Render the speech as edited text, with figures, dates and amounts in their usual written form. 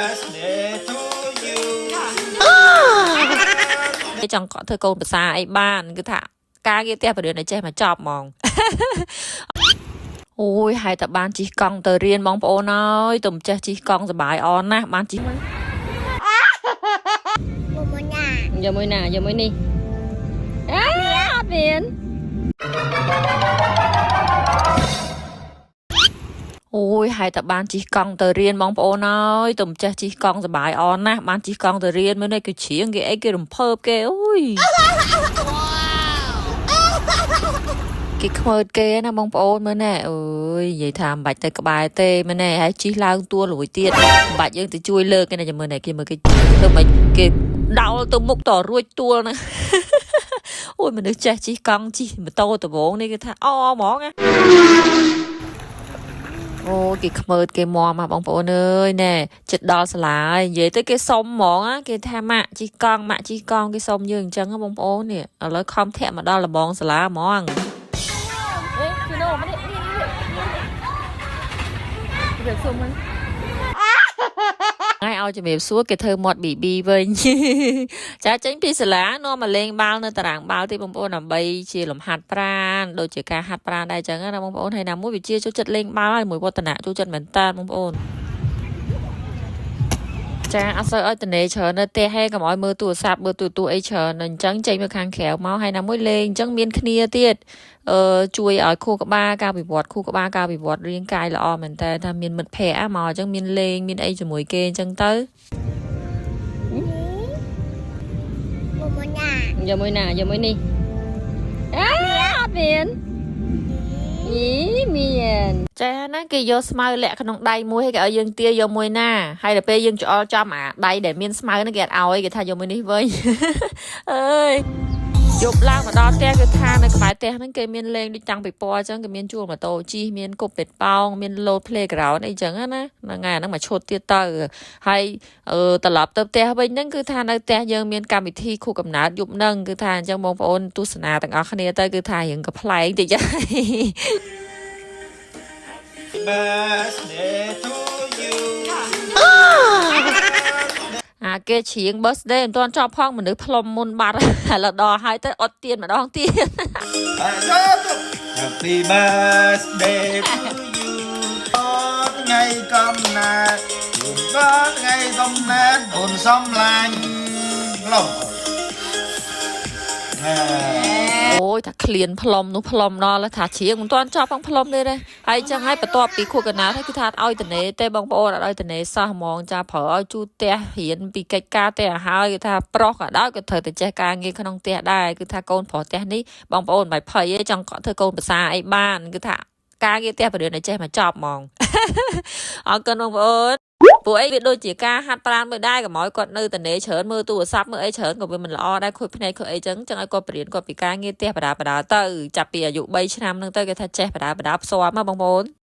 birthday to you ចង់ធ្វើកូនភាសាអីបានគឺថាការងារផ្ទះបរិយាចេះមកចប់ហ្មងអូយហើយតែបានជិះកង់ទៅរៀនបងប្អូនអើយទុំចេះជិះកង់សបាយអនណាស់បានជិះយកមួយណាយកមួយនេះអត់មានអូយហើយតែបានជិះកង់ទៅរៀនបងប្អូនអើយទុំចេះជិះកង់សបាយអនណាស់បានជិះកង់ទៅរៀនមើលនេះគេច្រៀងគេអីគេរំភើបគេអូយគេខ្មើតគេណាបងប្អូនមើលណែអើយនិយាយថាមិនបាច់ទៅក្បែរទេមើលណែហើយជិះឡើងទួលរួយទៀតមិនបាច់យើងទៅជួយលើកគេណាចាំមើលណែគេមើលគេធ្វើមិនគេដោលទៅមុខតរួចទួលណាអូយមនុស្សចេះជិះកង់ជិះម៉ូតូដំបងនេះគេថាអហ្មងណាអូគេខ្មើតគេមមកបងប្អូនអើយណែចិត្តដល់សាលាហើយនិយាយទៅគេសុំហ្មងគេថាម៉ាក់ជិះកង់ម៉ាក់ជិះកង់គេសុំយើងអញ្ចឹងបងប្អូននេះឥឡូវខំធាក់មកដល់លបងសាលាហ្មងពីនោះមកនេះវាសុំមិនឲ្យជំរាបសួរគេធ្វើមាត់ BB វិញចាចេញពីសាលានាំមកលេងបាល់នៅតារាងបាល់ទីបងប្អូនដើម្បីជាលំហាត់ប្រាណដូចជាការហាត់ប្រាណដែរអញ្ចឹងណាបងប្អូនហើយណាមួយវាជាចូលចិត្តលេងបាល់ហើយមួយវឌ្ឍនៈចូលចិត្តមែនតើបងប្អូនចាអត់សូវឲ្យតនេច្រើននៅផ្ទះហេកុំឲ្យមើលទូរស័ព្ទមើលទូអីច្រើនអញ្ចឹងចេញមកខាងក្រៅមកហើយណាមួយលេងអញ្ចឹងមានគ្នាទៀតជួយឲ្យខួរក្បាលការវិវត្តខួរក្បាលការវិវត្តរាងកាយល្អមែនតើថាមានមិត្តភ័ក្តិមកអញ្ចឹងមានលេងមានអីជាមួយគេអញ្ចឹងទៅយកមួយណាយកមួយនេះអត់មានមានចាណាគេយកស្មៅលាក់ក្នុងដៃមួយហើយគេឲ្យយើងទាយកមួយណាហើយដល់ពេលយើងច្អល់ចំអាដៃដែលមានស្មៅហ្នឹងគេអត់ឲ្យគេថាយកមួយនេះវិញអើយយប់ឡើងមកដល់ផ្ទះគឺថានៅក្បែរផ្ទះហ្នឹងគេមានលេងដូចតាំងពីពណ៌អញ្ចឹងគេមានជួលម៉ូតូជិះមានគប់ពេតប៉ោងមានលោត playground អីចឹងណាហ្នឹងហើយអាហ្នឹងមកឈុតទៀតទៅហើយត្រឡប់ទៅផ្ទះវិញហ្នឹងគឺថានៅផ្ទះយើងមានកម្មវិធីខួបកំណើតយប់ហ្នឹងគឺថាអញ្ចឹងបងប្អូនទស្សនាទាំងអស់គ្នាទៅគឺថារៀងកំ pl ែងតិចហើយ birthday to you គេច្រៀង birthday មិនទាន់ចប់ផងមនុស្សផ្លុំមុនបាត់ហើយដល់ហើយទៅអត់ទៀនម្ដងទៀត Happy birthday to you ថ្ងៃកំណើតជូនបងថ្ងៃកំណើតអូនសំឡាញ់ឡងអូយថាឃ្លានផ្លុំនោះផ្លុំដល់ថាច្រៀងមិនទាន់ចប់ផងផ្លុំទេហើយចឹងហើយបន្ទាប់ពីខួបកំណើតហើយគឺថាឲ្យតនេទេបងប្អូនអត់ឲ្យតនេសោះហ្មងចាប្រើឲ្យជូតផ្ទះរៀនពីកិច្ចការផ្ទះហើយគឺថាប្រុសក៏ដោយក៏ត្រូវតែចេះការងារក្នុងផ្ទះដែរគឺថាកូនប្រុសផ្ទះនេះបងប្អូនមិនភ័យទេចង់ធ្វើកូនភាសាអីបានគឺថាការងារផ្ទះបរិយាចេះមកចប់ហ្មងអរគុណបងប្អូនពួកអីវាដូចជាការហាត់ប្រាណមួយដែរកុំឲ្យគាត់នៅតនេច្រើនមើលទូរស័ព្ទមើលអីច្រើនក៏វាមិនល្អដែរខូចភ្នែកខូចអីចឹងឲ្យគាត់បរៀនគាត់ពីការងារផ្ទះបដាទៅចាប់ពីអាយុ3ឆ្នាំហ្នឹងទៅគេថាចេះបដាផ្ស្វាមមកបងប្អូន